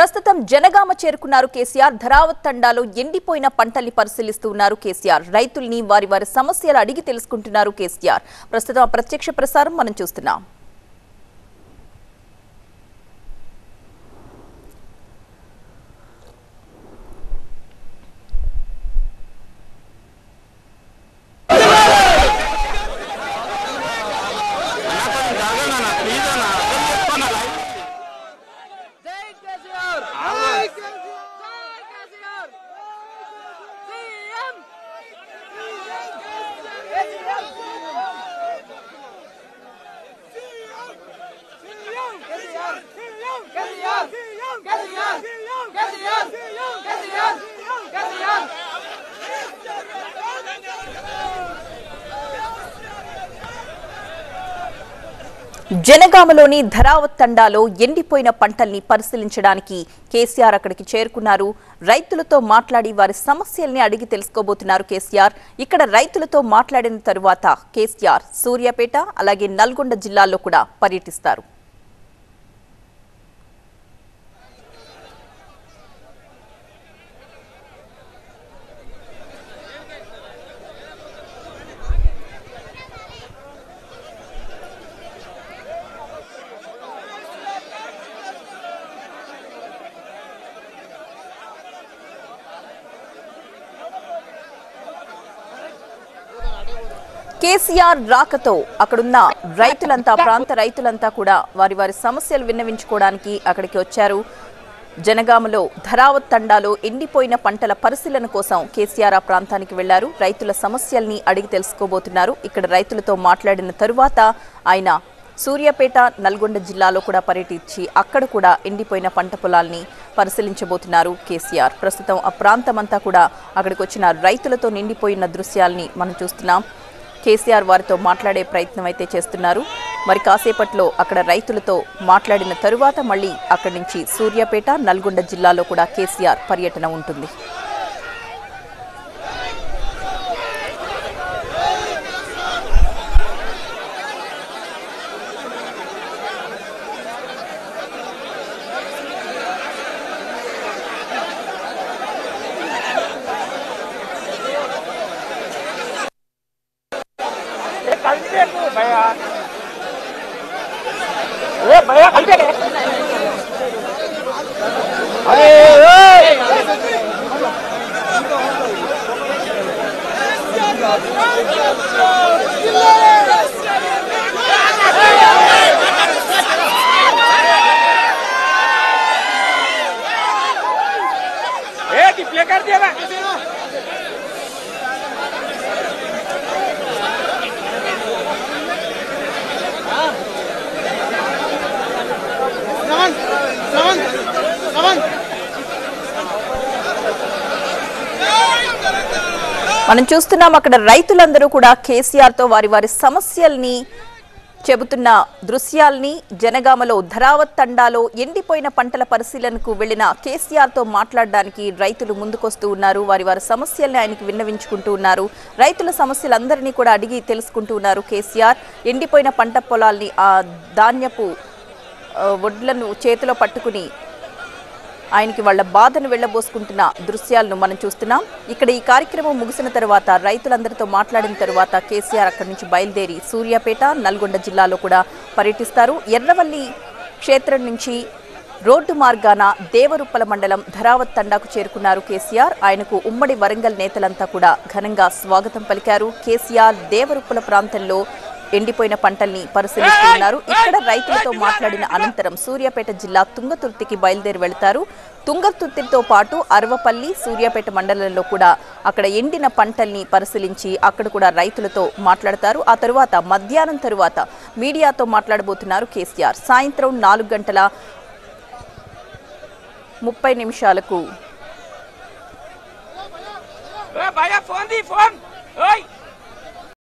ప్రస్తుతం జనగామ చేరుకున్నారు కేసీఆర్. ధరావత్ తండాలో ఎండిపోయిన పంటల్ని పరిశీలిస్తున్నారు కేసీఆర్. రైతుల్ని వారి సమస్యలు అడిగి తెలుసుకుంటున్నారు కేసీఆర్. ప్రస్తుతం ప్రత్యక్ష ప్రసారం మనం చూస్తున్నాం. జనగామలోని ధరావత్ తండాలో ఎండిపోయిన పంటల్ని పరిశీలించడానికి కేసీఆర్ అక్కడికి చేరుకున్నారు. రైతులతో మాట్లాడి వారి సమస్యల్ని అడిగి తెలుసుకోబోతున్నారు కేసీఆర్. ఇక్కడ రైతులతో మాట్లాడిన తరువాత కేసీఆర్ సూర్యాపేట అలాగే నల్గొండ జిల్లాల్లో కూడా పర్యటిస్తారు. కేసీఆర్ రాకతో అక్కడున్న రైతులంతా ప్రాంత రైతులంతా కూడా వారి సమస్యలు విన్నవించుకోవడానికి అక్కడికి వచ్చారు. జనగామలో ధరావత్ తండాలో ఎండిపోయిన పంటల పరిశీలన కోసం కేసీఆర్ ఆ ప్రాంతానికి వెళ్లారు. రైతుల సమస్యల్ని అడిగి తెలుసుకోబోతున్నారు. ఇక్కడ రైతులతో మాట్లాడిన తరువాత ఆయన సూర్యాపేట నల్గొండ జిల్లాలో కూడా పర్యటించి అక్కడ కూడా ఎండిపోయిన పంట పొలాల్ని పరిశీలించబోతున్నారు కేసీఆర్. ప్రస్తుతం ఆ ప్రాంతమంతా కూడా అక్కడికి వచ్చిన రైతులతో నిండిపోయిన దృశ్యాల్ని మనం చూస్తున్నాం. కేసీఆర్ వారితో మాట్లాడే ప్రయత్నం అయితే చేస్తున్నారు. మరి కాసేపట్లో అక్కడ రైతులతో మాట్లాడిన తరువాత మళ్ళీ అక్కడి నుంచి సూర్యాపేట నల్గొండ జిల్లాలో కూడా కేసీఆర్ పర్యటన ఉంటుంది. भैया खलते अरे डिस्प्ले कर दिया మనం చూస్తున్నాం అక్కడ రైతులందరూ కూడా కేసీఆర్ తో వారి సమస్యల్ని చెబుతున్న దృశ్యాల్ని. జనగామలో ధరావత్ తండాలో ఎండిపోయిన పంటల పరిశీలనకు వెళ్లిన కేసీఆర్ తో మాట్లాడడానికి రైతులు ముందుకొస్తూ ఉన్నారు. వారి సమస్యల్ని ఆయనకి విన్నవించుకుంటూ ఉన్నారు. రైతుల సమస్యలందరినీ కూడా అడిగి తెలుసుకుంటూ ఉన్నారు కేసీఆర్. ఎండిపోయిన పంట పొలాల్ని ఆ ధాన్యపు వడ్లను చేతిలో పట్టుకుని ఆయనకి వాళ్ళ బాధను వెళ్లబోసుకుంటున్న దృశ్యాలను మనం చూస్తున్నాం. ఇక్కడ ఈ కార్యక్రమం ముగిసిన తర్వాత రైతులందరితో మాట్లాడిన తర్వాత కేసీఆర్ అక్కడి నుంచి బయలుదేరి సూర్యాపేట నల్గొండ జిల్లాలో కూడా పర్యటిస్తారు. ఎర్రవల్లి క్షేత్రం నుంచి రోడ్డు మార్గాన దేవరుప్పల మండలం ధరావత్ తండాకు చేరుకున్నారు కేసీఆర్. ఆయనకు ఉమ్మడి వరంగల్ నేతలంతా కూడా ఘనంగా స్వాగతం పలికారు. కేసీఆర్ దేవరుప్పల ప్రాంతంలో ఎండిపోయిన పంటల్ని పరిశీలిస్తున్నారు. ఇక్కడ రైతులతో మాట్లాడిన అనంతరం సూర్యాపేట జిల్లా తుంగతుర్తికి బయలుదేరి వెళ్తారు. తుంగతుర్తితో పాటు అరవపల్లి సూర్యాపేట మండలంలో కూడా అక్కడ ఎండిన పంటల్ని పరిశీలించి అక్కడ కూడా రైతులతో మాట్లాడతారు. ఆ తరువాత మధ్యాహ్నం తరువాత మీడియాతో మాట్లాడబోతున్నారు కేసీఆర్. సాయంత్రం 4:30